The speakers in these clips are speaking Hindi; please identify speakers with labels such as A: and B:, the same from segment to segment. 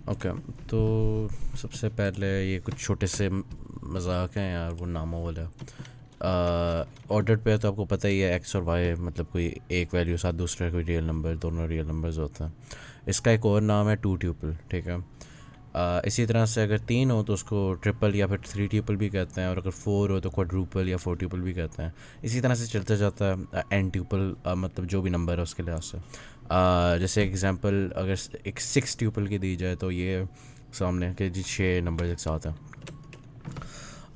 A: ओके। तो सबसे पहले ये कुछ छोटे से मजाक हैं यार, वो नामों वाला। ऑर्डर पे तो आपको पता ही है, एक्स और वाई मतलब कोई एक वैल्यू साथ दूसरे कोई रियल नंबर, दोनों रियल नंबर्स होते हैं। इसका एक और नाम है टू ट्यूपल, ठीक है। इसी तरह से अगर तीन हो तो उसको ट्रिपल या फिर थ्री ट्यूपल भी कहते हैं, और अगर फोर हो तो क्वाड्रूपल या फोर ट्यूपल भी कहते हैं। इसी तरह से चलता जाता है एन ट्यूपल, मतलब जो भी नंबर है उसके लिहाज से। जैसे एग्जांपल अगर एक सिक्स ट्यूपल की दी जाए तो ये सामने के जी छः नंबर एक साथ हैं।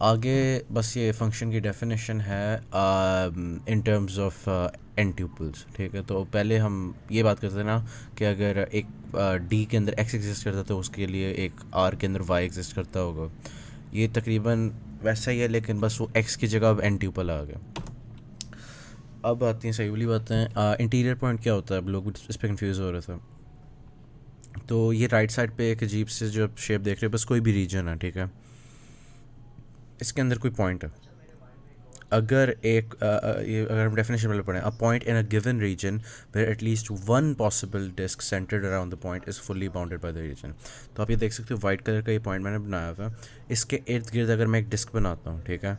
A: आगे बस ये फंक्शन की डेफिनेशन है in terms of an tuples, ठीक है। तो पहले हम ये बात करते हैं ना कि अगर एक डी के अंदर एक्स एग्जिस्ट करता है तो उसके लिए एक आर के अंदर वाई एग्जिस्ट करता होगा। ये तकरीबन वैसा ही है, लेकिन बस वो एक्स की जगह अब एन ट्यूपल आ गया। अब आती हैं सही वाली बातें। इंटीरियर पॉइंट क्या होता है, अब लोग इस पर कन्फ्यूज़ हो रहे थे। तो ये राइट साइड पे एक अजीब से जो शेप देख रहे हैं, बस कोई भी रीजन है, ठीक है। इसके अंदर कोई पॉइंट है। अगर एक ये अगर हम डेफिनेशन में पढ़ें, a point in a given region where at least one possible disc centered around the point is fully bounded by the region. तो आप ये देख सकते हो वाइट कलर का ये पॉइंट मैंने बनाया हुआ है। इसके इर्द गिर्द अगर मैं एक डिस्क बनाता हूँ, ठीक है।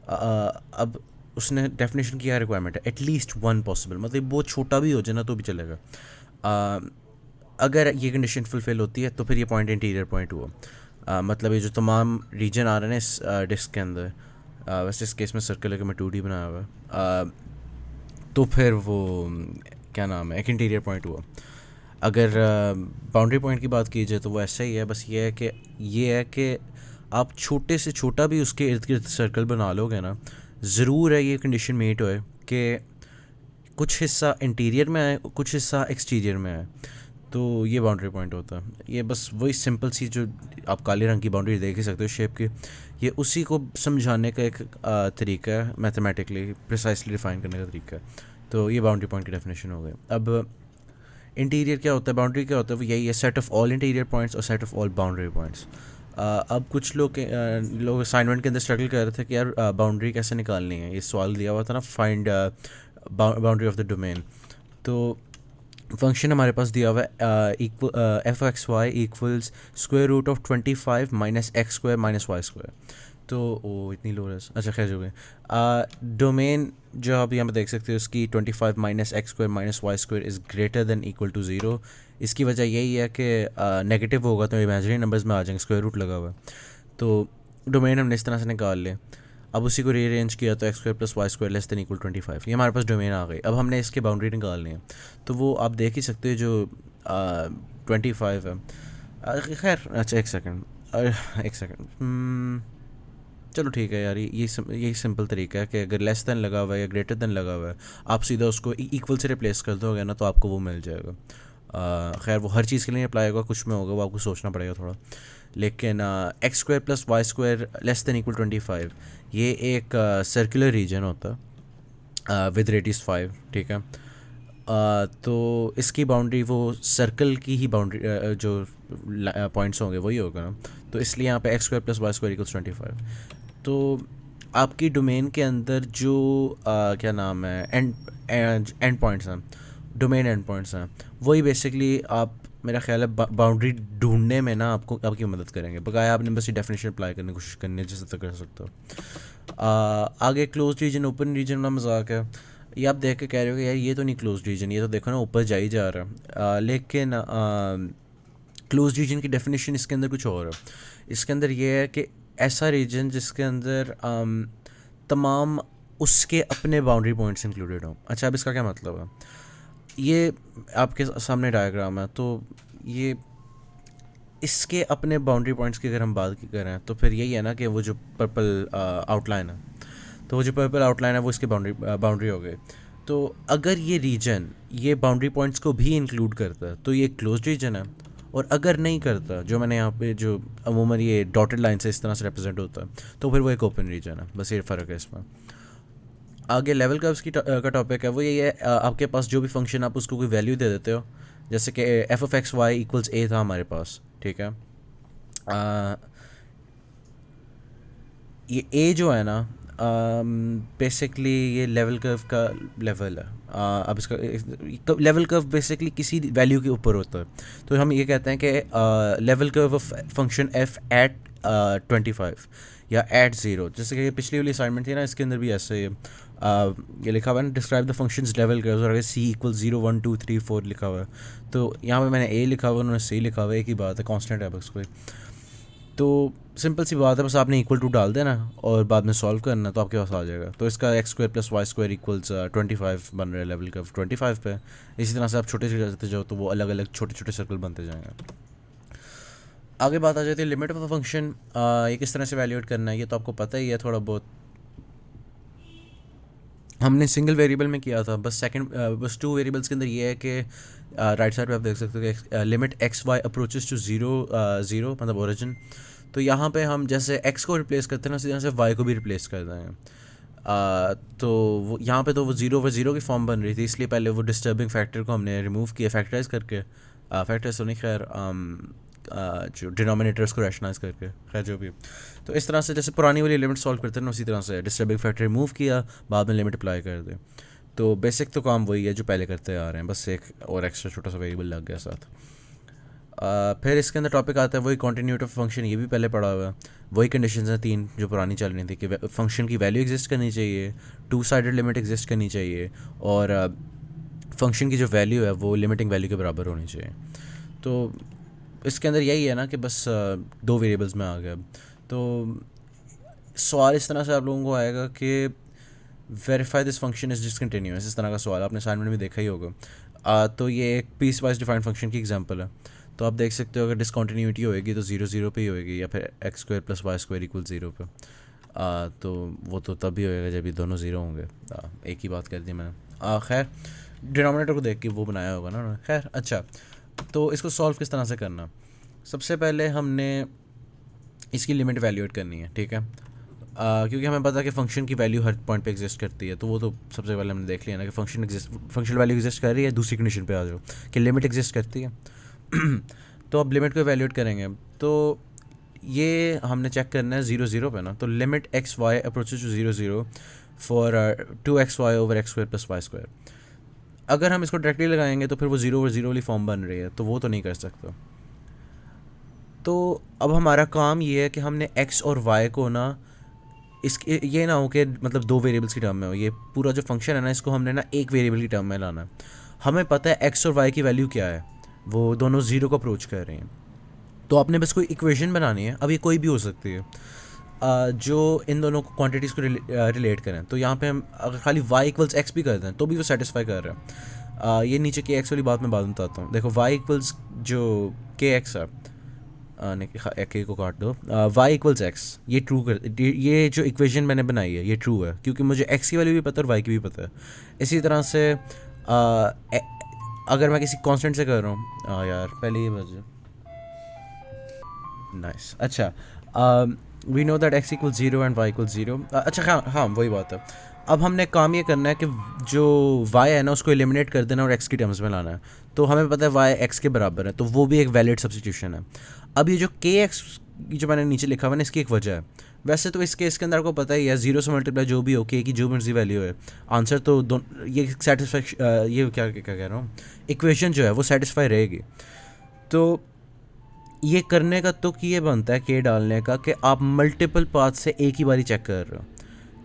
A: अब उसने डेफिनेशन की क्या रिक्वायरमेंट है, एटलीस्ट वन पॉसिबल, मतलब वो छोटा भी हो जाए ना तो भी चलेगा। अगर ये कंडीशन फुलफिल होती है तो फिर ये पॉइंट इंटीरियर पॉइंट हुआ। मतलब ये जो तमाम रीजन आ रहे हैं ना इस डिस्क के अंदर, वैसे इस केस में सर्कल है कि मैं टू डी बनाया हुआ है, तो फिर वो क्या नाम है, एक इंटीरियर पॉइंट हुआ। अगर बाउंड्री पॉइंट की बात की जाए तो वो ऐसा ही है, बस ये है कि आप छोटे से छोटा भी उसके इर्द गिर्द सर्कल बना लोगे ना, ज़रूर है ये कंडीशन मीट होए कि कुछ हिस्सा इंटीरियर में आए, कुछ हिस्सा एक्सटीरियर में आए। तो ये बाउंड्री पॉइंट होता है। ये बस वही सिंपल सी जो आप काले रंग की बाउंड्री देख ही सकते हो शेप की, ये उसी को समझाने का एक तरीका है, मैथमेटिकली प्रिसाइसली डिफाइन करने का तरीका है। तो ये बाउंड्री पॉइंट की डेफिनेशन हो गई। अब इंटीरियर क्या होता है, बाउंड्री क्या होता है, वो यही है, set of all interior points और set of all boundary points. अब कुछ लोग असाइनमेंट के अंदर स्ट्रगल कर रहे थे कि यार बाउंड्री कैसे निकालनी है। ये सवाल दिया हुआ था ना, find boundary of the domain. तो फंक्शन हमारे पास दिया हुआ है, f x Y equals square root of 25 minus x square minus y square. तो ओ इतनी लो रस, अच्छा खैर जो गए। डोमेन जो आप यहाँ पे देख सकते हो, उसकी 25 minus x square minus y square is greater than equal to zero. इसकी वजह यही है कि नेगेटिव होगा तो इमेजिनरी नंबर्स में आ जाएंगे, स्क्वायर रूट लगा हुआ है। तो डोमेन हमने इस तरह से निकाल लिया। अब उसी को रीअरेंज किया तो x square plus y square less than equal 25, ये हमारे पास डोमेन आ गई। अब हमने इसके बाउंड्री निकालनी है। तो वो आप देख ही सकते हो जो 25 है। खैर अच्छा एक सेकंड, एक सेकंड, चलो ठीक है यार, यही सिंपल तरीका है कि अगर लेस देन लगा हुआ है या ग्रेटर देन लगा हुआ है, आप सीधा उसको इक्वल से रिप्लेस कर दोगे ना तो आपको वो मिल जाएगा। खैर वो हर चीज़ के लिए अप्लाई होगा, कुछ में होगा वो आपको सोचना पड़ेगा थोड़ा। लेकिन x square plus y square less than equal 25, ये एक सर्कुलर रीजन होता है विद रेडियस 5, ठीक है। तो इसकी बाउंड्री वो सर्कल की ही बाउंड्री, जो पॉइंट्स होंगे वही होगा ना। तो इसलिए यहाँ पे x square plus y square equals 25। तो आपकी डोमेन के अंदर जो क्या नाम है, एंड पॉइंट्स हैं, डोमेन एंड पॉइंट्स हैं, वही बेसिकली आप मेरा ख्याल है बाउंड्री ढूंढने में ना आपको आपकी मदद करेंगे। बकाया आपने बस ये डेफिनेशन अप्लाई करने की कोशिश करनी है जैसे तक कर सकते हो। आगे क्लोज रीजन ओपन रीजन का मजाक है। ये आप देख के कह रहे हो कि यार ये तो नहीं क्लोज रीजन, ये तो देखो ना ऊपर जा ही जा रहा है। लेकिन क्लोज रीजन की डेफिनेशन इसके अंदर कुछ और है। इसके अंदर ये है कि ऐसा रीजन जिसके अंदर तमाम उसके अपने बाउंड्री पॉइंट्स इंक्लूडेड हों। अच्छा अब इसका क्या मतलब है, ये आपके सामने डायग्राम है। तो ये इसके अपने बाउंड्री पॉइंट्स की अगर हम बात करें तो फिर यही है ना कि वो जो पर्पल आउटलाइन है, तो वो जो पर्पल आउटलाइन है वो इसकी बाउंड्री हो गई। तो अगर ये रीजन ये बाउंड्री पॉइंट्स को भी इंक्लूड करता है तो ये क्लोज रीजन है। और अगर नहीं करता, जो मैंने यहाँ पे जो अमूमन ये डॉटेड लाइन से इस तरह से रिप्रेजेंट होता है, तो फिर वो एक ओपन रीजन है। बस ये फ़र्क है इसमें। आगे लेवल कर्व्स का टॉपिक है, वो यही है, आपके पास जो भी फंक्शन आप उसको कोई वैल्यू दे देते हो। जैसे कि F of x Y equals A था हमारे पास, ठीक है। ये ए जो है ना, बेसिकली ये लेवल कर्व का लेवल है। अब इसका लेवल कर्व बेसिकली किसी वैल्यू के ऊपर होता है। तो हम ये कहते हैं कि level curve of function f at 25 या एट ज़ीरो, जैसे कि पिछली वाली असाइनमेंट थी ना, इसके अंदर भी ऐसे ये लिखा हुआ है ना, describe the functions level curves, और अगर सी इक्वल 0 1 2 3 4 लिखा हुआ है, तो यहाँ पे मैंने ए लिखा हुआ है, उन्होंने सी लिखा हुआ है, एक ही बात है, कांस्टेंट है बस कोई। तो सिंपल सी बात है, बस आपने इक्वल टू डाल देना और बाद में सॉल्व करना, तो आपके पास आ जाएगा। तो इसका x square plus y square equals 25 बन रहा है लेवल कर्व 25 पे। इसी तरह से आप छोटे से करते जाओ तो वो अलग अलग छोटे छोटे सर्कल बनते जाएंगे। आगे बात आ जाती है लिमिट ऑफ द फंक्शन। ये किस तरह से वैल्यूएट करना है ये तो आपको पता ही है थोड़ा बहुत, हमने सिंगल वेरिएबल में किया था। बस बस 2 वेरिएबल्स के अंदर ये है कि राइट साइड पे आप देख सकते हो कि limit x y approaches to zero मतलब ओरिजिन। तो यहाँ पे हम जैसे x को रिप्लेस करते हैं ना, उसी तरह से y को भी रिप्लेस कर देंगे। तो वो यहाँ पे तो वो ज़ीरो की फॉर्म बन रही थी, इसलिए पहले वो डिस्टर्बिंग फैक्टर को हमने रिमूव किया फैक्टराइज करके, फैक्टराइज तो नहीं खैर, जो डिनोमिनेटर्स को रैशनलाइज करके, खैर जो भी। तो इस तरह से जैसे पुरानी वाली लिमिट सॉल्व करते हैं ना, उसी तरह से डिस्टर्बिंग फैक्टर रिमूव किया, बाद में लिमिट अप्लाई कर दे। तो बेसिक तो काम वही है जो पहले करते आ रहे हैं, बस एक और एक्स्ट्रा छोटा सा वेरिएबल लग गया साथ। फिर इसके अंदर टॉपिक आता है वही कॉन्टीन्यूटी ऑफ फंक्शन, ये भी पहले पढ़ा हुआ है। वही कंडीशंस हैं 3 जो पुरानी चल रही थी कि फंक्शन की वैल्यू एग्जिस्ट करनी चाहिए, 2 साइडेड लिमिट एग्जिस्ट करनी चाहिए, और फंक्शन की जो वैल्यू है वो लिमिटिंग वैल्यू के बराबर होनी चाहिए। तो इसके अंदर यही है ना कि बस 2 वेरिएबल्स में आ गया। तो सवाल इस तरह से आप लोगों को आएगा कि verify this function is discontinuous, इस तरह का सवाल आपने असाइनमेंट में देखा ही होगा। तो ये एक पीस वाइज डिफाइंड फंक्शन की एग्जांपल है। तो आप देख सकते हो अगर डिसकंटिन्यूटी होएगी तो 0 0 पे ही होएगी, या फिर x square plus y square equal 0 पे। तो वो तो तब भी होएगा जब ये दोनों ज़ीरो होंगे। एक ही बात कर दी मैंने। खैर डिनोमिनेटर को देख के वो बनाया होगा ना, खैर अच्छा। तो इसको सॉल्व किस तरह से करना, सबसे पहले हमने इसकी लिमिट वैल्यूएट करनी है, ठीक है। क्योंकि हमें पता है कि फ़ंक्शन की वैल्यू हर पॉइंट पे एग्जिस्ट करती है, तो वो तो सबसे पहले हमने देख लिया ना कि फंक्शन वैल्यू एग्जिस्ट कर रही है। दूसरी कंडीशन पे आ जाओ कि लिमिट एग्जिस्ट करती है। तो अब लिमिट को वैल्यूएट करेंगे, तो ये हमने चेक करना है 0 0 पे ना। तो limit x y approaches to 0 0 for 2xy over x square plus y square. अगर हम इसको डायरेक्टली लगाएंगे तो फिर वो 0 ओवर 0 वाली फॉर्म बन रही है, तो वो तो नहीं कर सकता। तो अब हमारा काम ये है कि हमने x और y को ना, इसके ये ना हो कि मतलब 2 वेरिएबल्स की टर्म में हो, ये पूरा जो फंक्शन है ना इसको हमने ना एक वेरिएबल की टर्म में लाना है। हमें पता है x और y की वैल्यू क्या है, वो दोनों 0 को अप्रोच कर रहे हैं। तो आपने बस कोई इक्वेशन बनानी है, अब ये कोई भी हो सकती है, जो इन दोनों क्वांटिटीज़ को रिलेट करें। तो यहाँ पे हम अगर खाली y इक्वल्स एक्स भी कर दें तो भी वो सेटिस्फाई कर रहा है। ये नीचे के एक्स वाली बात मैं बाद में बताता हूँ। देखो y इक्वल्स जो के एक्स है, के को काट दो, y इक्वल्स एक्स, ये ट्रू कर, ये जो इक्वेशन मैंने बनाई है ये ट्रू है, क्योंकि मुझे x की वैल्यू भी पता है और y की भी पता है। इसी तरह से अगर मैं किसी कांस्टेंट से कर रहा हूँ, यार पहले ये बजे नाइस, अच्छा, we know that x equal 0 and y equal 0। अच्छा हाँ हाँ वही बात है। अब हमने काम ये करना है कि जो y है ना उसको एलिमिनेट कर देना और x की टर्म्स में लाना है। तो हमें पता है y x के बराबर है, तो वो भी एक वैलिड सब्स्टिट्यूशन है। अब ये जो kx जो मैंने नीचे लिखा हुआ है ना, इसकी एक वजह है। वैसे तो इस केस के अंदर आपको पता ही है 0 से मल्टीप्लाई जो भी हो, k की जो मर्जी वैल्यू है, आंसर तो ये सेटिस्फैक्शन, ये क्या क्या कह रहा हूँ, इक्वेशन जो है वो सेटिस्फाई रहेगी। तो ये करने का तुक ये बनता है के डालने का कि आप मल्टीपल पाथ से एक ही बारी चेक कर रहे हो,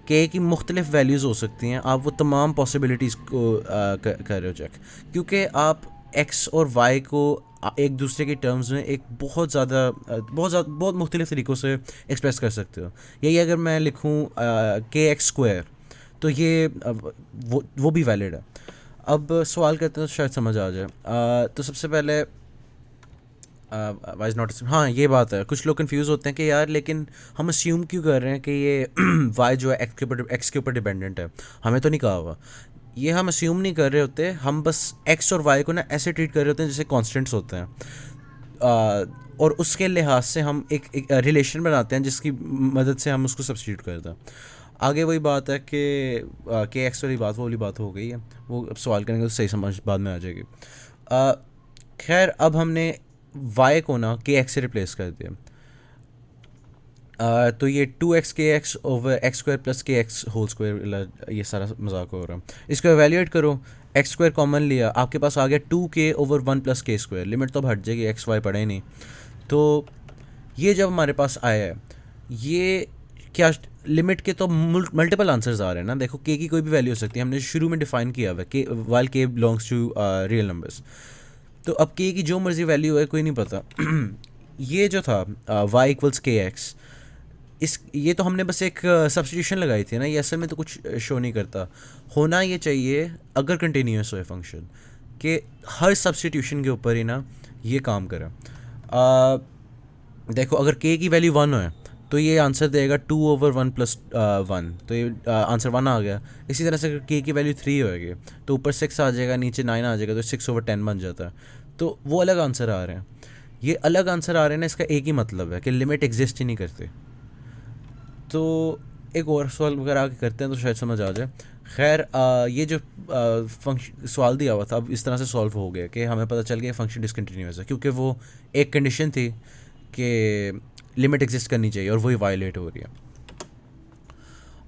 A: के की मुख्तलिफ वैल्यूज़ हो सकती हैं, आप वो तमाम पॉसिबिलिटीज़ को कर रहे हो चेक, क्योंकि आप एक्स और वाई को एक दूसरे की टर्म्स में एक बहुत मुख्तलिफ तरीक़ों से एक्सप्रेस कर सकते हो। यही अगर मैं लिखूँ के एक्स स्क्वायर, तो ये वो भी वैलिड है। अब सवाल करते हैं तो शायद समझ आ जाए। तो सबसे पहले वाइज नॉट, हाँ ये बात है, कुछ लोग कंफ्यूज होते हैं कि यार लेकिन हम अस्यूम क्यों कर रहे हैं कि ये वाई जो है एक्स के ऊपर डिपेंडेंट है, हमें तो नहीं कहा हुआ। ये हम अस्यूम नहीं कर रहे होते, हम बस एक्स और वाई को ना ऐसे ट्रीट कर रहे होते हैं जैसे कॉन्स्टेंट्स होते हैं, और उसके लिहाज से हम एक रिलेशन बनाते हैं जिसकी मदद से हम उसको सब्स्टिट्यूट करते हैं। आगे वही बात है कि एक्स वाली बात वो वाली बात हो गई है, वो अब सवाल करेंगे तो सही समझ बाद में आ जाएगी। खैर अब हमने y को ना के एक्स से रिप्लेस कर दिया। तो ये 2x over x square plus के एक्स होल स्क्वायर, ये सारा मजाक हो रहा है। इसको एवेल्यूएट करो, एक्स स्क्वायर कॉमन लिया, आपके पास आ गया 2k ओवर 1 प्लस के स्क्वायर। लिमिट तो अब हट जाएगी, एक्स वाई पड़े नहीं। तो ये जब हमारे पास आया है, ये क्या लिमिट के तो मल्टीपल आंसर्स आ रहे हैं ना। देखो के की कोई भी वैल्यू हो सकती है, हमने शुरू में डिफाइन किया हुआ है कि वाइल के बिलोंग्स टू रियल नंबर्स। तो अब के की जो मर्जी वैल्यू है कोई नहीं पता। ये जो था y इक्वल्स के एक्स, इस ये तो हमने बस एक सब्स्टिट्यूशन लगाई थी ना, ये असल में तो कुछ शो नहीं करता। होना ये चाहिए अगर कंटिन्यूस हो फंक्शन कि हर सब्स्टिट्यूशन के ऊपर ही ना ये काम करें। देखो अगर k की वैल्यू 1 है तो ये आंसर देगा 2 ओवर 1 प्लस 1, तो ये आंसर 1 आ गया। इसी तरह से अगर k की वैल्यू 3 होएगी तो ऊपर 6 आ जाएगा, नीचे 9 आ जाएगा, तो 6 ओवर 10 बन जाता है। तो वो अलग आंसर आ रहे हैं, ये अलग आंसर आ रहे हैं ना, इसका एक ही मतलब है कि लिमिट एग्जिस्ट ही नहीं करती। तो एक और सवाल वगैरह आगे करते हैं तो शायद समझ आ जाए। खैर ये जो फंक्शन सवाल दिया हुआ था अब इस तरह से सॉल्व हो गया कि हमें पता चल गया फंक्शन डिसकंटिन्यूअस है, क्योंकि वो एक कंडीशन थी कि लिमिट एग्जिस्ट करनी चाहिए और वही वायलेट हो रही है।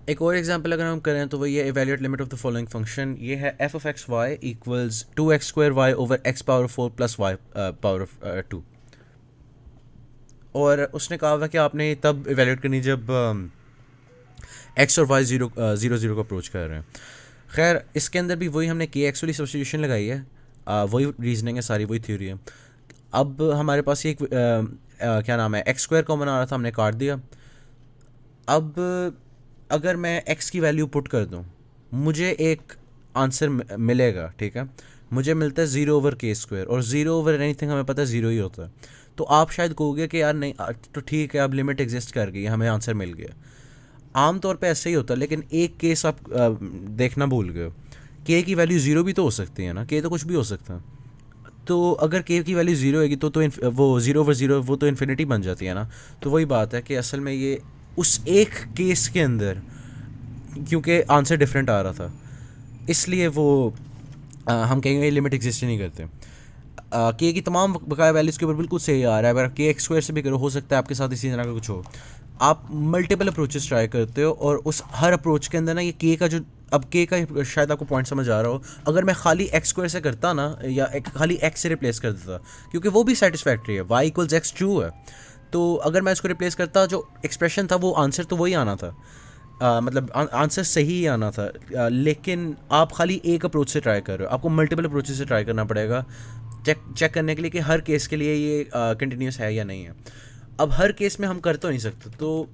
A: एक और एग्जांपल अगर हम करें तो वही है evaluate limit of the following function. ये है f of x Y equals 2x square y over x power 4 plus y power of 2। और उसने कहा हुआ कि आपने तब इवैल्यूएट करनी जब एक्स और वाई ज़ीरो ज़ीरो ज़ीरो को अप्रोच कर रहे हैं। खैर इसके अंदर भी वही हमने के एक्स वाली सब्स्टिट्यूशन लगाई है, वही रीजनिंग है सारी, वही थ्योरी है। अब हमारे पास ये एक क्या नाम है, एक्स स्क्वायर कॉमन आ रहा था, हमने काट दिया। अब अगर मैं एक्स की वैल्यू पुट कर दूं, मुझे एक आंसर मिलेगा, ठीक है। मुझे मिलता है 0 ओवर के स्क्वायर, और 0 ओवर एनीथिंग हमें पता है 0 ही होता है। तो आप शायद कहोगे कि यार नहीं तो ठीक है, अब लिमिट एग्जिस्ट कर गई, हमें आंसर मिल गया। आम तौर पे ऐसे ही होता है, लेकिन एक केस आप देखना भूल गए हो। के की वैल्यू 0 भी तो हो सकती है ना, के तो कुछ भी हो सकता है। तो अगर के की वैल्यू 0 होगी तो वो 0 ओवर 0 वो तो इन्फिनिटी बन जाती है ना। तो वही बात है कि असल में ये उस एक केस के अंदर, क्योंकि आंसर डिफरेंट आ रहा था, इसलिए वो हम कहेंगे लिमिट एग्जिस्ट नहीं करते। के की तमाम बकाया वैल्यूज़ के ऊपर बिल्कुल सही आ रहा है। अगर के एक्स स्क्वायर से भी करो, हो सकता है आपके साथ इसी तरह का कुछ हो। आप मल्टीपल अप्रोचेस ट्राई करते हो और उस हर अप्रोच के अंदर ना ये के का जो, अब के का शायद आपको पॉइंट समझ आ रहा हो, अगर मैं खाली एक्स स्क्वायर से करता ना, या खाली एक्स से रिप्लेस कर देता, क्योंकि वो भी सेटिस्फैक्ट्री है, वाई इक्वल्स एक्स ट्रू है। तो अगर मैं इसको रिप्लेस करता, जो एक्सप्रेशन था वो आंसर तो वही आना था, मतलब आंसर सही ही आना था। लेकिन आप खाली एक अप्रोच से ट्राई कर रहे हो, आपको मल्टीपल अप्रोचेस से ट्राई करना पड़ेगा चेक करने के लिए कि हर केस के लिए ये कंटिन्यूस है या नहीं है। अब हर केस में हम कर तो नहीं सकते, तो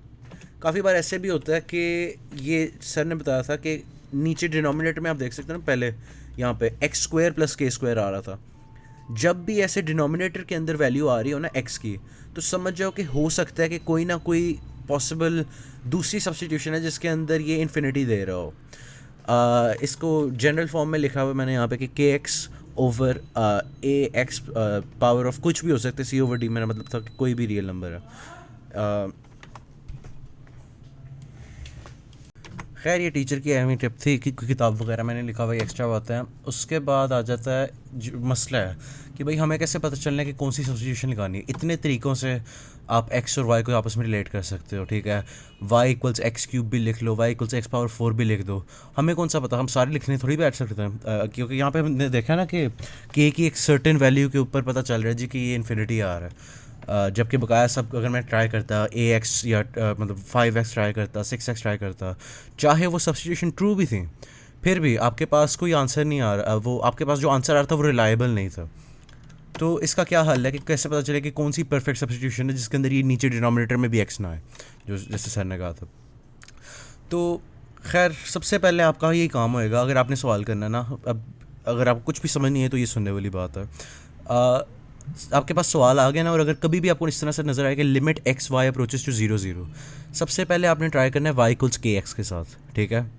A: काफ़ी बार ऐसे भी होता है कि ये सर ने बताया था कि नीचे डिनोमिनेटर में आप देख सकते हो ना, पहले यहाँ पे एक्स स्क्वायर प्लस के स्क्वायर आ रहा था। जब भी ऐसे डिनोमिनेटर के अंदर वैल्यू आ रही हो ना एक्स की, तो समझ जाओ कि हो सकता है कि कोई ना कोई पॉसिबल दूसरी सब्स्टिट्यूशन है जिसके अंदर ये इन्फिनिटी दे रहा हो। इसको जनरल फॉर्म में लिखा हुआ है मैंने यहाँ पे कि के x over A x power of कुछ भी हो सकता है, सी ओवर डी मेरा मतलब था कि कोई भी रियल नंबर है। खैर ये टीचर की अहमी टिप थी कि किताब वगैरह मैंने लिखा हुआ एक्स्ट्रा आता है। उसके बाद आ जाता है मसला है कि भाई हमें कैसे पता चलना है कि कौन सी सब्स्टिट्यूशन लगानी है। इतने तरीक़ों से आप एक्स और वाई को आपस में रिलेट कर सकते हो, ठीक है। वाई इक्वल्स एक्स क्यूब भी लिख लो, वाई इक्वल्स एक्स पावर 4 भी लिख दो। हमें कौन सा पता, हम सारे लिखने थोड़ी बैठ सकते हैं, क्योंकि यहाँ पे हमने देखा ना कि के की एक सर्टेन वैल्यू के ऊपर पता चल रहा है जी कि ये इन्फिनिटी आ रहा है। जबकि बकाया सब अगर मैं ट्राई करता ए एक्स या मतलब 5x ट्राई करता, 6x ट्राई करता, चाहे वो सब्स्टिट्यूशन ट्रू भी थी, फिर भी आपके पास कोई आंसर नहीं आ रहा, वो आपके पास जो आंसर आ रहा था वो रिलायबल नहीं था। तो इसका क्या हल है कि कैसे पता चले कि कौन सी परफेक्ट सब्स्टिट्यूशन है जिसके अंदर ये नीचे डिनोमिनेटर में भी एक्स ना आए, जो जैसे सर ने कहा था। तो खैर सबसे पहले आपका यही काम होएगा, अगर आपने सवाल करना ना, अब अगर आपको कुछ भी समझ नहीं है तो ये सुनने वाली बात है। आपके पास सवाल आ गया ना, और अगर कभी भी आपको इस तरह से नज़र आए कि limit x y approaches to 0 0, सबसे पहले आपने ट्राई करना है वाई इक्वल्स के एक्स के साथ, ठीक है।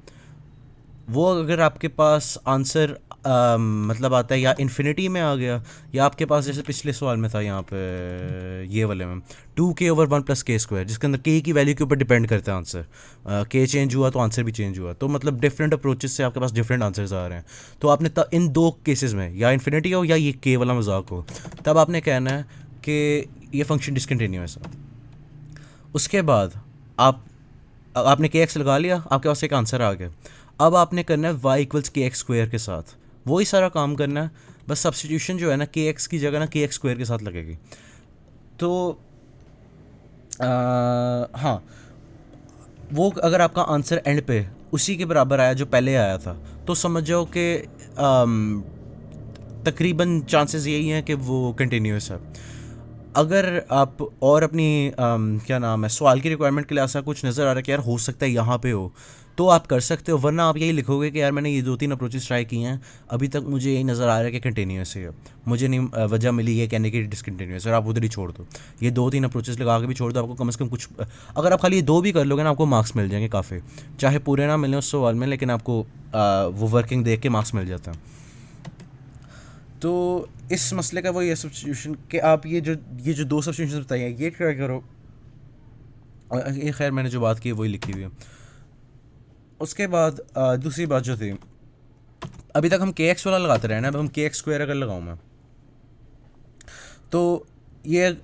A: वो अगर आपके पास आंसर मतलब आता है या इन्फिनिटी में आ गया, या आपके पास जैसे पिछले सवाल में था यहाँ पे ये वाले में 2k ओवर 1 प्लस के स्क्वायर, जिसके अंदर के की वैल्यू के ऊपर डिपेंड करता है आंसर, के चेंज हुआ तो आंसर भी चेंज हुआ, तो मतलब डिफरेंट अप्रोचेस से आपके पास डिफरेंट आंसर्स आ रहे हैं। तो आपने इन दो केसेस में या इन्फिनिटी हो या ये के वाला मजाक हो, तब आपने कहना है कि ये फंक्शन डिसकंटिन्यूअस है। उसके बाद आपने के एक्स लगा लिया, आपके पास एक आंसर आ गया। अब आपने करना है वाई इक्वल्स के एक्स स्क्वेयर के साथ, वही सारा काम करना है, बस सब्सटीट्यूशन जो है ना के एक्स की जगह ना के एक्स स्क्वेयर के साथ लगेगी। तो हाँ, वो अगर आपका आंसर एंड पे उसी के बराबर आया जो पहले आया था, तो समझ जाओ कि तकरीबन चांसेस यही हैं कि वो कंटिन्यूस है। अगर आप और अपनी क्या नाम है सवाल की रिक्वायरमेंट के लिए ऐसा कुछ नज़र आ रहा है कि यार हो सकता है यहाँ पे हो, तो आप कर सकते हो, वरना आप यही लिखोगे कि यार मैंने ये 2-3 अप्रोचेस ट्राई किए हैं, अभी तक मुझे यही नज़र आ रहा है कि कंटिन्यूस है, मुझे नहीं वजह मिली ये कहने की डिसकंटिन्यूस, और आप उधर ही छोड़ दो। ये 2-3 अप्रोचेस लगा के भी छोड़ दो, आपको कम से कम कुछ, अगर आप खाली ये 2 भी कर लोगे ना, आपको मार्क्स मिल जाएंगे काफ़ी, चाहे पूरे ना मिलें उस सवाल में, लेकिन आपको वो वर्किंग देख के मार्क्स मिल जाता है। तो इस मसले का वो ये सब्स्टिट्यूशन कि आप ये जो 2 सब्स्टिट्यूशन बताई हैं ये ट्राई करो, और ये खैर मैंने जो बात की है वही लिखी हुई है। उसके बाद दूसरी बात जो थी, अभी तक हम के एक्स वाला लगाते रहे ना, अब हम के एक्स स्क्वायर अगर लगाऊँ मैं, तो ये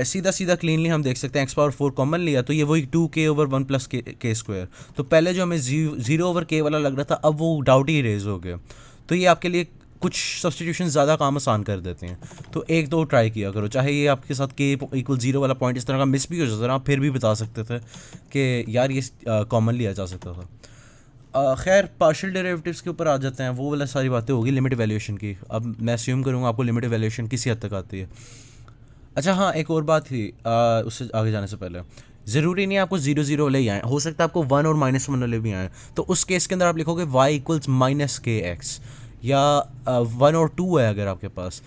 A: सीधा सीधा क्लीनली हम देख सकते हैं एक्स पावर 4 कॉमन लिया तो ये वही 2k/1 प्लस के स्क्वायर। तो पहले जो हमें 0/k वाला लग रहा था, अब वो डाउट ही रेज हो गया। तो ये आपके लिए कुछ सब्सटीट्यूशन ज़्यादा काम आसान कर देते हैं। तो एक दो ट्राई किया करो, चाहे ये आपके साथ k = 0 वाला पॉइंट इस तरह का मिस भी हो जाता था, आप फिर भी बता सकते थे कि यार ये कॉमन लिया जा सकता था। खैर पार्शियल डेरिवेटिव्स के ऊपर आ जाते हैं, वो वाला सारी बातें होगी लिमिट वैल्यूएशन की। अब मैं अस्यूम करूँगा आपको लिमिट वैल्यूएशन किसी हद तक आती है। अच्छा हाँ, एक और बात थी उससे आगे जाने से पहले, ज़रूरी नहीं है आपको 0-0 वाले ही आएँ, हो सकता है आपको 1 और -1 वाले भी आएँ। तो उस केस के अंदर आप लिखोगे y इक्वल्स -kx, या 1 और 2 है अगर आपके पास,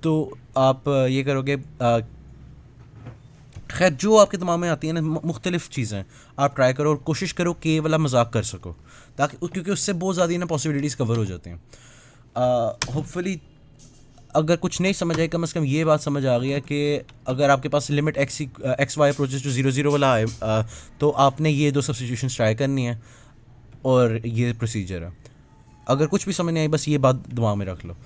A: तो आप ये करोगे खैर जो आपके दिमाग में आती है ना मुख्तलिफ़ चीज़ें आप ट्राई करो, और कोशिश करो के वाला मजाक कर सको, ताकि क्योंकि उससे बहुत ज़्यादा ना पॉसिबिलिटीज़ कवर हो जाती हैं। होपफुली अगर कुछ नहीं समझ आए, कम से कम ये बात समझ आ गई है कि अगर आपके पास लिमिट एक्स वाई अप्रोचेस जो 0-0 वाला आए, तो आपने ये 2 सब्स्टिट्यूशन ट्राई करनी है, और ये प्रोसीजर है। अगर कुछ भी समझ नहीं आई, बस ये बात दिमाग में रख लो।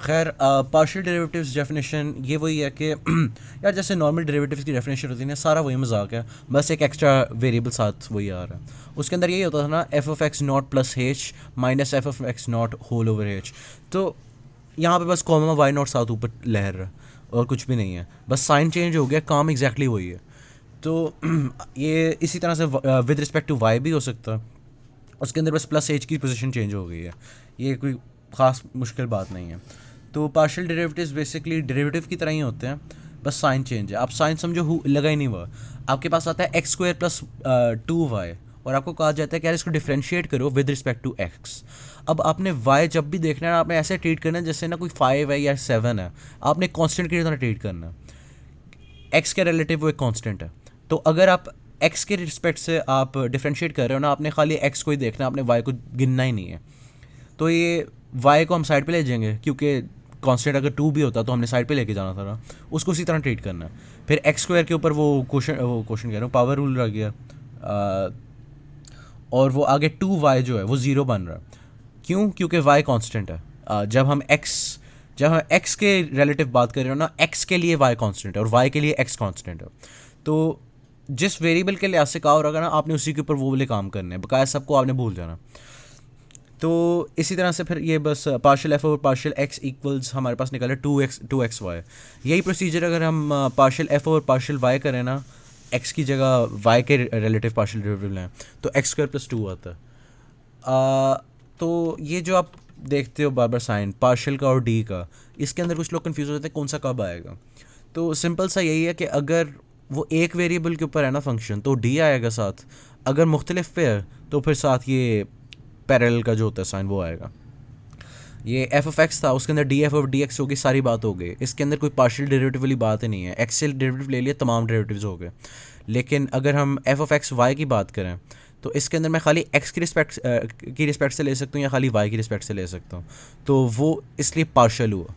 A: खैर पार्शियल डेरिवेटिव्स डेफिनेशन ये वही है कि यार जैसे नॉर्मल डेरिवेटिव्स की डेफिनेशन होती है ना, सारा वही मजाक है, बस एक एक्स्ट्रा वेरिएबल साथ वही आ रहा है। उसके अंदर यही होता था ना, f(x0 + h - f(x0 whole over h), तो यहाँ पे बस कॉमा y0 साथ ऊपर लहर रहा है और कुछ भी नहीं है, बस साइन चेंज हो गया, काम एग्जैक्टली वही है। तो ये इसी तरह से विद रिस्पेक्ट टू y भी हो सकता है, उसके अंदर बस +h की पोजीशन चेंज हो गई है, ये कोई ख़ास मुश्किल बात नहीं है। तो पार्शियल डेरिवेटिव्स बेसिकली डेरिवेटिव की तरह ही होते हैं, बस साइन चेंज है। आप साइन समझो लगा ही नहीं हुआ, आपके पास आता है x² + 2y, और आपको कहा जाता है कि यार इसको डिफ्रेंशिएट करो विद रिस्पेक्ट टू x। अब आपने y जब भी देखना है आपने ऐसे ट्रीट करना है जैसे ना कोई 5 है या 7 है, आपने कांस्टेंट की तरह ट्रीट करना है। x के रिलेटिव वो एक कांस्टेंट है, तो अगर आप x के रिस्पेक्ट से आप डिफ्रेंशिएट कर रहे हो ना, आपने खाली x को ही देखना है, आपने y को गिनना ही नहीं है। तो ये y को हम साइड पे ले जाएंगे, क्योंकि कांस्टेंट अगर 2 भी होता तो हमने साइड पे लेके जाना था ना, उसको उसी तरह ट्रीट करना है। फिर x² के ऊपर वो क्वेश्चन कह रहा हूँ पावर रूल रह गया, और वो आगे 2y जो है वो 0 बन रहा है। क्यों? क्योंकि y कांस्टेंट है। जब हम x के रिलेटिव बात कर रहे हो ना, x के लिए y कांस्टेंट है और y के लिए x कांस्टेंट है। तो जिस वेरिएबल के लिहाज से कहा हो रहा ना, आपने उसी के ऊपर वो वाले काम करने हैं, बकाया सबको आपने भूल जाना। तो इसी तरह से फिर ये बस पार्शियल f और पार्शियल x इक्वल्स हमारे पास निकले 2xy। यही प्रोसीजर अगर हम पार्शियल f और पार्शियल y करें ना, x की जगह y के रिलेटिव पार्शियल डेरिवेटिव लें, तो x² + 2 आता है। तो ये जो आप देखते हो बार बार साइन पार्शियल का और d का, इसके अंदर कुछ लोग कन्फ्यूज़ हो जाते हैं कौन सा कब आएगा। तो सिंपल सा यही है कि अगर वो एक वेरिएबल के ऊपर है ना फंक्शन, तो d आएगा साथ, अगर मुख्तलिफ पे है तो फिर साथ ये पैरेलल का जो होता है साइन वो आएगा। ये f(x) था, उसके अंदर df और dx हो गई, सारी बात हो गई। इसके अंदर कोई पार्शियल डेरिवेटिव वाली बात ही नहीं है, x से डेरिवेटिव ले लिया, तमाम डेरिवेटिव्स हो गए। लेकिन अगर हम f(y) की बात करें, तो इसके अंदर मैं खाली x की रिस्पेक्ट से ले सकता हूँ या खाली y की रिस्पेक्ट से ले सकता हूँ, तो वो इसलिए पार्शियल हुआ,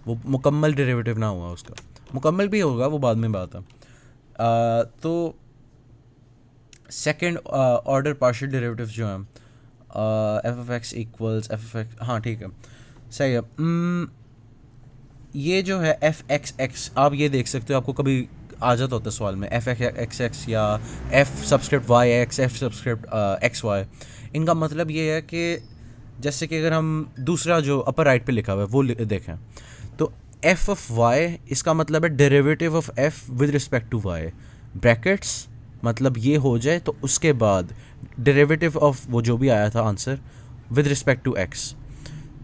A: वो मुकम्मल डेरिवेटिव ना हुआ, उसका मुकम्मल भी होगा वो बाद में बात है। तो सेकेंड ऑर्डर पार्शियल डेरिवेटिव जो हैं f(x) इक्वल्स f(x), हाँ ठीक है सही है। ये जो है f(x)x आप ये देख सकते हो, आपको कभी आ जाता होता है सवाल में एफ एक्स एक्स या f subscript y x, f subscript x y. इनका मतलब ये है कि जैसे कि अगर हम दूसरा जो अपर राइट पे लिखा हुआ है वो देखें, तो एफ ऑफ वाई इसका मतलब है derivative of f with respect to y, brackets मतलब ये हो जाए तो उसके बाद डेरिवेटिव ऑफ वो जो भी आया था answer with respect to x.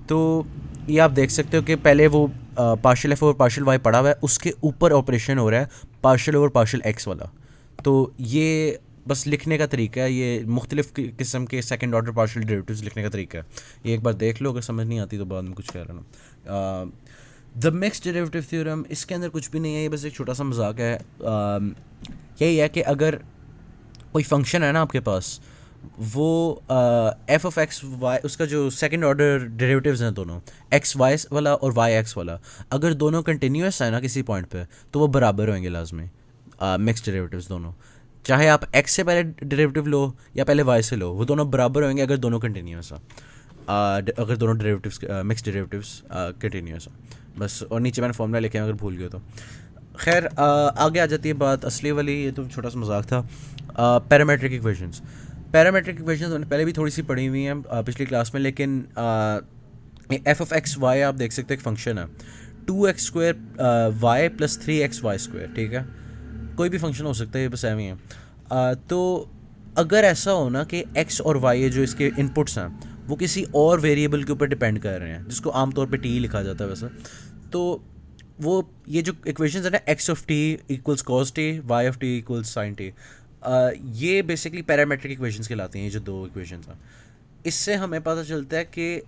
A: तो ये आप देख सकते हो कि पहले वो partial f over partial y पड़ा हुआ है, उसके ऊपर ऑपरेशन हो रहा है पार्शियल ओवर पार्शियल एक्स वाला। तो ये बस लिखने का तरीका है, ये मुख्तलिफ किस्म के सेकंड ऑर्डर पार्शियल डेरिवेटिव्स लिखने का तरीका है। ये एक बार देख लो, अगर समझ नहीं आती तो बाद में कुछ कह रहा ना। द मिक्स्ड डेरिवेटिव थ्योरम, इसके अंदर कुछ भी नहीं है, ये बस एक छोटा सा मजाक है। यही है कि अगर कोई फंक्शन है ना आपके पास, वो एफ ऑफ एक्स वाई, उसका जो सेकंड ऑर्डर डेरिवेटिव्स हैं दोनों, एक्स वाई वाला और वाई एक्स वाला, अगर दोनों कंटिन्यूस है ना किसी पॉइंट पे, तो वो बराबर होंगे लाजमी, मिक्स्ड डेरिवेटिव्स दोनों। चाहे आप एक्स से पहले डेरिवेटिव लो या पहले वाई से लो, वो दोनों बराबर होंगे अगर दोनों कंटिन्यूस हैं, अगर दोनों डेरिवेटिव्स मिक्स्ड डेरिवेटिव्स कंटिन्यूस हैं बस। और नीचे मैंने फॉर्मूला लिखे हैं अगर भूल गए तो। खैर आगे आ जाती है बात असली वाली, ये तो छोटा सा मजाक था। पैरामेट्रिक इक्वेशंस, पैरामेट्रिक इक्वेशंस मैंने पहले भी थोड़ी सी पढ़ी हुई हैं पिछली क्लास में, लेकिन एफ ऑफ एक्स वाई आप देख सकते हो एक फंक्शन है 2x² Y plus 3x Y square, ठीक है, कोई भी फंक्शन हो सकता है, ये बस एवं ही है। तो अगर ऐसा हो ना कि x और y जो इसके इनपुट्स हैं वो किसी और वेरिएबल के ऊपर डिपेंड कर रहे हैं, जिसको आमतौर पे t लिखा जाता है वैसे, तो वो ये जो इक्वेशंस है ना, x of t equals cos t, y of t equals sine t, ये बेसिकली पैरामेट्रिक इक्वेशंस कहलाती हैं, ये जो दो इक्वेशंस हैं। इससे हमें पता चलता है कि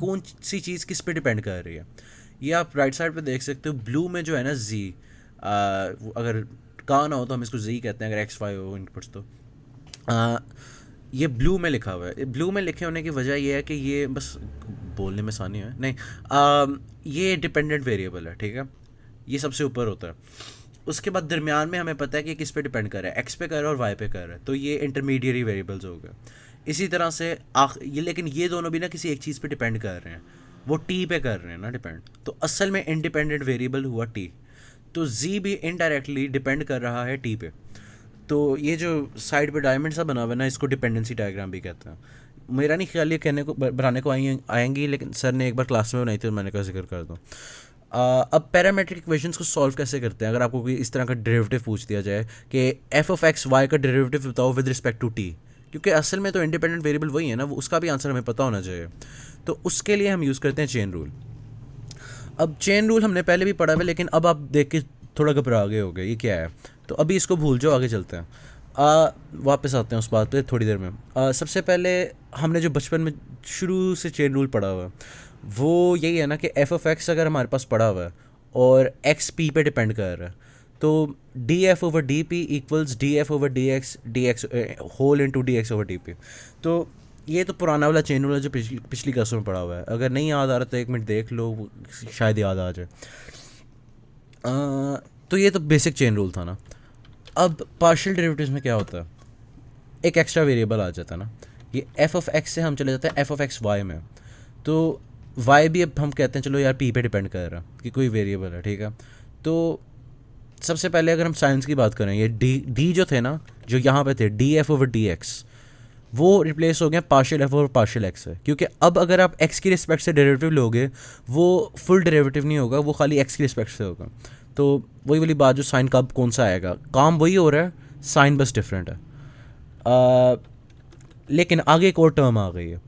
A: कौन सी चीज़ किस पे डिपेंड कर रही है। ये आप राइट साइड पे देख सकते हो, ब्लू में जो है ना z, अगर कहा ना हो तो हम इसको z कहते हैं अगर x y हो इनपुट्स तो। ये ब्लू में लिखा हुआ है, ब्लू में लिखे होने की वजह ये है कि ये बस बोलने में आसानी है नहीं, ये डिपेंडेंट वेरिएबल है, ठीक है, ये सबसे ऊपर होता है। उसके बाद दरमियान में हमें पता है कि किस पे डिपेंड कर रहा है, एक्स पे कर रहा है और वाई पे कर रहा है, तो ये इंटरमीडिएट वेरिएबल्स हो गए। इसी तरह से ये, लेकिन ये दोनों भी ना किसी एक चीज़ पे डिपेंड कर रहे हैं, वो टी पे कर रहे हैं ना डिपेंड, तो असल में इंडिपेंडेंट वेरिएबल हुआ टी, तो जी भी इनडायरेक्टली डिपेंड कर रहा है टी पे। तो ये जो साइड पे डायमंड सा बना हुआ है ना, इसको डिपेंडेंसी डायग्राम भी कहते हैं। मेरा नहीं ख्याल ये कहने को बनाने को आएंगी, लेकिन सर ने एक बार क्लास में बनाई थी, मैंने कहा जिक्र कर दूँ। अब पैरामेट्रिक इक्वेशंस को सॉल्व कैसे करते हैं, अगर आपको कोई इस तरह का डेरिवेटिव पूछ दिया जाए कि एफ ऑफ एक्स वाई का डेरिवेटिव बताओ विद रिस्पेक्ट टू टी, क्योंकि असल में तो इंडिपेंडेंट वेरिएबल वही है ना, वो उसका भी आंसर हमें पता होना चाहिए। तो उसके लिए हम यूज़ करते हैं चेन रूल। अब चेन रूल हमने पहले भी पढ़ा है, लेकिन अब आप देख के थोड़ा घबरा गए हो गए ये क्या है, तो अभी इसको भूल जाओ, आगे चलते हैं। वापस आते हैं उस बात पे थोड़ी देर में। सबसे पहले हमने जो बचपन में शुरू से चेन रूल पढ़ा हुआ है वो यही है ना कि एफ ऑफ एक्स अगर हमारे पास पढ़ा हुआ है और एक्स पी पे डिपेंड कर रहा है, तो d f over d p equals d f over d x whole into d x over d p. तो ये तो पुराना वाला चेन रूल है जो पिछली क्लासों में पढ़ा हुआ है, अगर नहीं याद आ रहा तो एक मिनट देख लो, शायद याद आ जाए। तो ये तो बेसिक चेन रूल था ना। अब पार्शियल डेरिवेटिव्स में क्या होता है, एक एक्स्ट्रा वेरिएबल आ जाता है ना, ये एफ ऑफ एक्स से हम चले जाते हैं एफ ऑफ एक्स वाई में, तो वाई भी अब हम कहते हैं चलो यार पी पे डिपेंड कर रहा है कि कोई वेरिएबल है, ठीक है। तो सबसे पहले अगर हम साइंस की बात करें, ये डी जो थे ना, जो यहाँ पे थे D f over d x, वो रिप्लेस हो गया partial f over partial x से, क्योंकि अब अगर आप एक्स की रिस्पेक्ट से डेरिवेटिव लोगे वो फुल डेरिवेटिव नहीं होगा, वो खाली एक्स की रिस्पेक्ट से होगा। तो वही वाली बात, जो साइन कब कौन सा आएगा, काम वही हो रहा है, साइन बस डिफरेंट है। लेकिन आगे एक और टर्म आ गई है,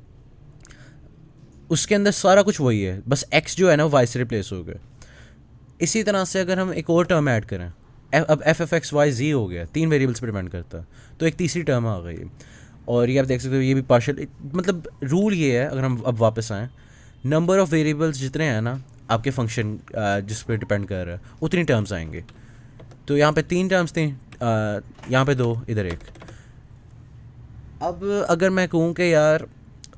A: उसके अंदर सारा कुछ वही है, बस एक्स जो है ना वाई से रिप्लेस हो गया। इसी तरह से अगर हम एक और टर्म ऐड करें, अब एफ एफ एक्स वाई जी हो गया, 3 वेरिएबल्स पर डिपेंड करता है, तो एक तीसरी टर्म आ गई। और ये आप देख सकते हो, ये भी पार्शियल, मतलब रूल ये है, अगर हम अब वापस आएँ, नंबर ऑफ़ वेरिएबल्स जितने हैं ना आपके फंक्शन जिस पर डिपेंड कर रहा है, उतनी टर्म्स आएंगे। तो यहाँ पे 3 टर्म्स थी, यहाँ पे 2, इधर 1। अब अगर मैं कहूँ कि यार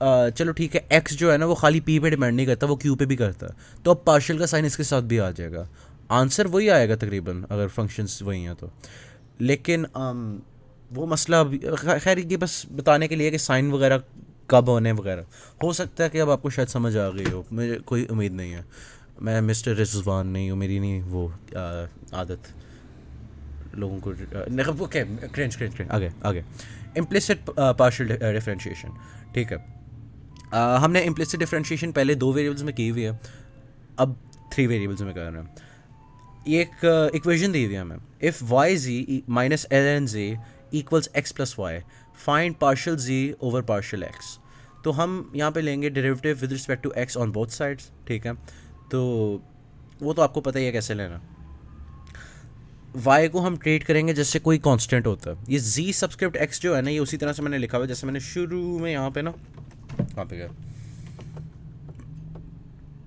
A: चलो ठीक है, एक्स जो है ना वो खाली पी पे डिपेंड नहीं करता, वो क्यू पे भी करता है, तो अब पार्शियल का साइन इसके साथ भी आ जाएगा, आंसर वही आएगा तकरीबन अगर फंक्शंस वही हैं तो। लेकिन वो मसला खैर ये बस बताने के लिए कि साइन वगैरह कब होने वगैरह, हो सकता है कि अब आपको शायद समझ आ गई हो, मुझे कोई उम्मीद नहीं है, मैं मिस्टर रिजवान नहीं हूँ, मेरी नहीं वो आदत। लोगों को ओके, क्रेंच आगे आगे। इम्प्लिसिट पार्शियल डिफरेंशिएशन, ठीक है। हमने इम्प्लिसिट डिफरेंशिएशन पहले 2 वेरिएबल्स में की हुई है, अब 3 वेरिएबल्स में कर रहे हैं। ये एक इक्वेशन दी हुई है हमें, if y g minus l n j equals x plus y, find partial g over partial x. तो हम यहाँ पे लेंगे derivative with respect to x on both sides, ठीक है। तो वो तो आपको पता ही है कैसे लेना। y को हम ट्रीट करेंगे जैसे कोई कांस्टेंट होता है। ये z सब्सक्रिप्ट x जो है ना, ये उसी तरह से मैंने लिखा हुआ है जैसे मैंने शुरू में यहाँ पे ना, कहाँ पे गया,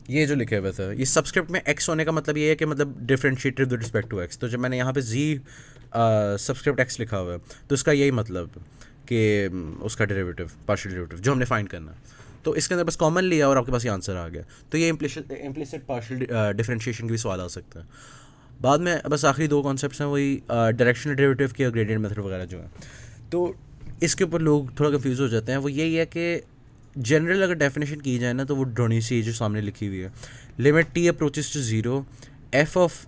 A: ये जो लिखे हुए थे, ये सब्सक्रिप्ट में x होने का मतलब ये है कि मतलब differentiated with respect to x। तो जब मैंने यहाँ पे z सब्सक्रिप्ट x लिखा हुआ है तो इसका यही मतलब कि उसका डेरिवेटिव, पार्शियल डेरिवेटिव जो हमने फाइंड करना है। तो इसके अंदर बस कॉमन लिया और आपके पास ये आंसर आ गया। तो ये इम्प्लिसिट पार्शियल डिफरेंशिएशन के भी सवाल आ सकता है। बाद में बस आखिरी 2 कॉन्सेप्ट्स हैं, वही डायरेक्शनल डेरिवेटिव के और ग्रेडियंट मेथड वगैरह जो है। तो इसके ऊपर लोग थोड़ा कंफ्यूज हो जाते हैं। वो यही है कि जनरल अगर डेफिनेशन की जाए ना तो वो ड्रोनी सी जो सामने लिखी हुई है, limit t approaches to zero f of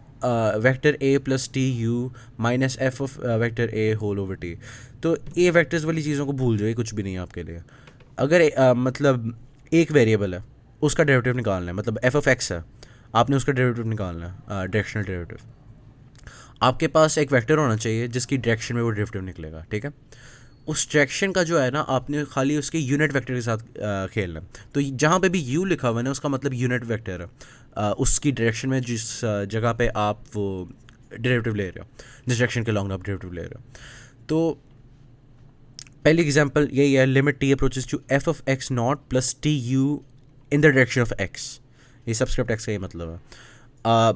A: vector a plus T U minus F of vector a whole over t. तो ए वेक्टर्स वाली चीज़ों को भूल जाओ, कुछ भी नहीं है आपके लिए। अगर मतलब एक वेरिएबल है उसका डेरिवेटिव निकालना है, मतलब एफ ऑफ एक्स है, आपने उसका डेरिवेटिव निकालना है, डायरेक्शनल डेरिवेटिव। आपके पास एक वेक्टर होना चाहिए जिसकी डायरेक्शन में वो डेरिवेटिव निकलेगा, ठीक है। उस डायरेक्शन का जो है ना, आपने खाली उसके यूनिट वेक्टर के साथ खेलना है। तो जहाँ पे भी यू लिखा हुआ है ना, उसका मतलब यूनिट वेक्टर है, उसकी डायरेक्शन में जिस जगह पे आप वो डेरिवेटिव ले रहे हो, जिस डायरेक्शन के लॉन्ग आप डेरिवेटिव ले रहे हो। तो पहली एग्जांपल यही है, limit t approaches to f of x not plus T u in the direction of x. ये सब्सक्रिप्ट एक्स का ये मतलब है,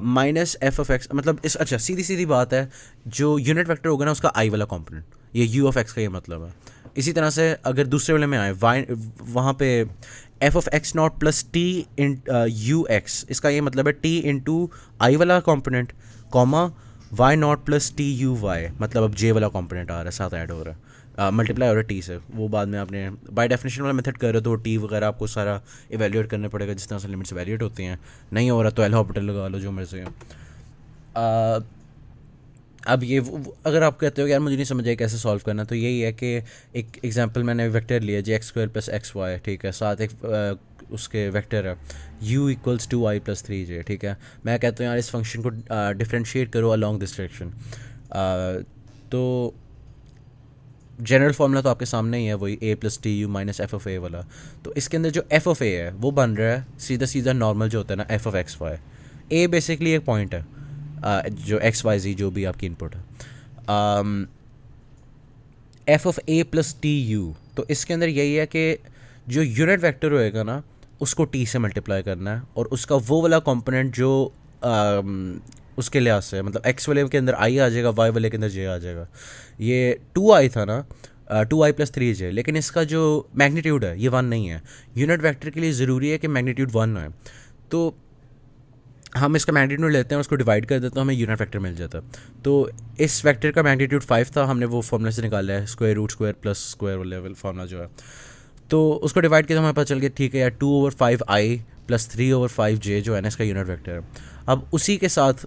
A: माइनस एफ ऑफ एक्स मतलब इस, अच्छा सीधी सीधी बात है, जो यूनिट वेक्टर होगा ना उसका आई वाला कंपोनेंट, ये यू ऑफ एक्स का ये मतलब है। इसी तरह से अगर दूसरे वाले में आए वाई, वहाँ पे f of x not plus t in u x, इसका ये मतलब है टी इंटू आई वाला component, comma y not plus T u y, मतलब अब जे वाला कंपोनेंट आ रहा है साथ ऐड हो रहा है, मल्टीप्लाई हो रहा है टी से। वो बाद में आपने बाय डेफिनेशन वाला मेथड कर रहे हो तो टी वगैरह आपको सारा इवेल्यूएट करना पड़ेगा जिस तरह से लिमिट्स इवेल्यूएट होती हैं। नहीं हो रहा तो एल हॉस्पिटल लगा लो, जो मर्जी है। अब ये अगर आप कहते हो कि यार मुझे नहीं समझ आया कैसे सॉल्व करना, तो यही है कि एक एग्जांपल मैंने वेक्टर लिया जी X square plus X Y, ठीक है, साथ एक उसके वेक्टर है u equals to I plus 3j, ठीक है। मैं कहता हूँ यार इस फंक्शन को डिफ्रेंशिएट करो अलॉन्ग दिस डायरेक्शन। तो जनरल फार्मूला तो आपके सामने ही है, वही a plus T U minus F of A वाला। तो इसके अंदर जो एफ ऑफ ए है वो बन रहा है सीधा सीधा नॉर्मल जो होता है ना f of x y. A basically एक पॉइंट है, जो एक्स वाई जी जो भी आपकी इनपुट है, f of A plus T U. तो इसके अंदर यही है कि जो यूनिट वेक्टर होएगा ना उसको टी से मल्टीप्लाई करना है, और उसका वो वाला कंपोनेंट जो उसके लिहाज से, मतलब एक्स वाले के अंदर आई आ जाएगा, वाई वाले के अंदर जे आ जाएगा। ये 2i था ना, 2i प्लस 3j, लेकिन इसका जो मैग्नीट्यूड है ये 1 नहीं है। यूनिट वेक्टर के लिए ज़रूरी है कि मैग्नीट्यूड 1 है। तो हम इसका मैग्नीट्यूड लेते हैं, उसको डिवाइड कर देते हैं, हमें यूनिट वेक्टर मिल जाता है। तो इस वेक्टर का मैग्नीट्यूड 5 था, हमने वो फॉर्मूला से निकाला है, square root square plus square level formula जो है। तो उसको डिवाइड किया तो हमें पता चल गया ठीक है यार 2/5i प्लस 3/5j जो है ना इसका यूनिट वेक्टर है। अब उसी के साथ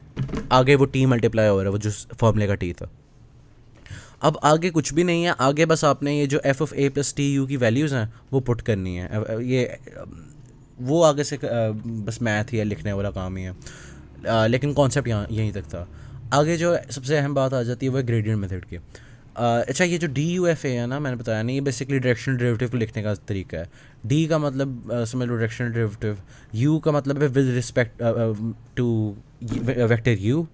A: आगे वो टी मल्टीप्लाई हो रहा है, वो जो फॉर्मूले का टी था। अब आगे कुछ भी नहीं है, आगे बस आपने ये जो F of A plus T U की वैल्यूज़ हैं वो पुट करनी है। ये वो आगे से बस मैथ या लिखने वाला काम ही है, लेकिन कॉन्सेप्ट यहाँ यहीं तक था। आगे जो सबसे अहम बात आ जाती है वो है ग्रेडियंट मेथड की। अच्छा ये जो डी यू एफ ए है ना, मैंने बताया नहीं, ये बेसिकली डायरेक्शनल डेरिवेटिव को लिखने का तरीका है। डी का मतलब समझ लो डायरेक्शनल डेरिवेटिव, यू का मतलब है with respect to vector u,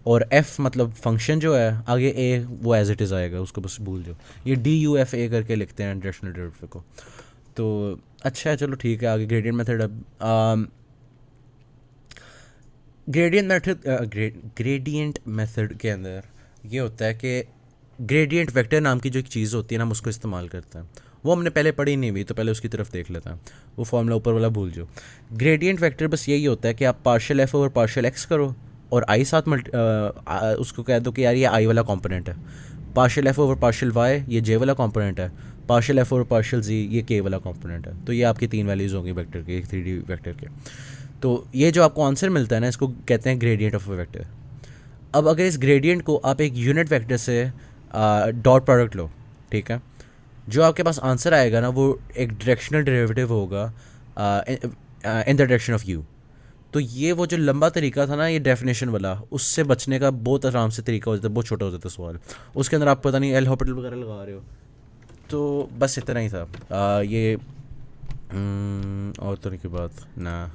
A: और एफ मतलब फंक्शन जो है, आगे ए वो एज इट इज़ आएगा, उसको बस भूल जाओ। ये डी यू एफ ए करके लिखते हैं डायरेक्शनल डेरिवेटिव को। तो अच्छा है, चलो ठीक है, आगे ग्रेडियंट मेथड। अब ग्रेडियंट मेथड के अंदर ये होता है कि ग्रेडियंट वेक्टर नाम की जो एक चीज़ होती है ना, हम उसको इस्तेमाल करते हैं। वो हमने पहले पढ़ी नहीं हुई, तो पहले उसकी तरफ देख लेते हैं। वो फॉर्मूला ऊपर वाला भूल जाओ। ग्रेडियंट वेक्टर बस यही होता है कि आप partial f over partial x करो और आई साथ उसको कह दो कि यार ये आई वाला कंपोनेंट है, partial f over partial y ये जे वाला कंपोनेंट है, partial f over partial g ये के वाला कंपोनेंट है। तो ये आपकी 3 वैल्यूज़ होंगी वेक्टर के, 3D वेक्टर के। तो ये जो आपको आंसर मिलता है ना, इसको कहते हैं ग्रेडियंट ऑफ अ वेक्टर। अब अगर इस ग्रेडियंट को आप एक यूनिट वेक्टर से डॉट प्रोडक्ट लो, ठीक है, जो आपके पास आंसर आएगा ना वो एक डायरेक्शनल डेरिवेटिव होगा इन द डायरेक्शन ऑफ यू। तो ये वो जो लंबा तरीका था ना ये डेफिनेशन वाला, उससे बचने का बहुत आराम से तरीका हो जाता है, बहुत छोटा हो जाता है सवाल। उसके अंदर आप पता नहीं एल हॉपिटल वगैरह लगा रहे हो। तो बस इतना ही था। ये और तो नहीं की बात ना।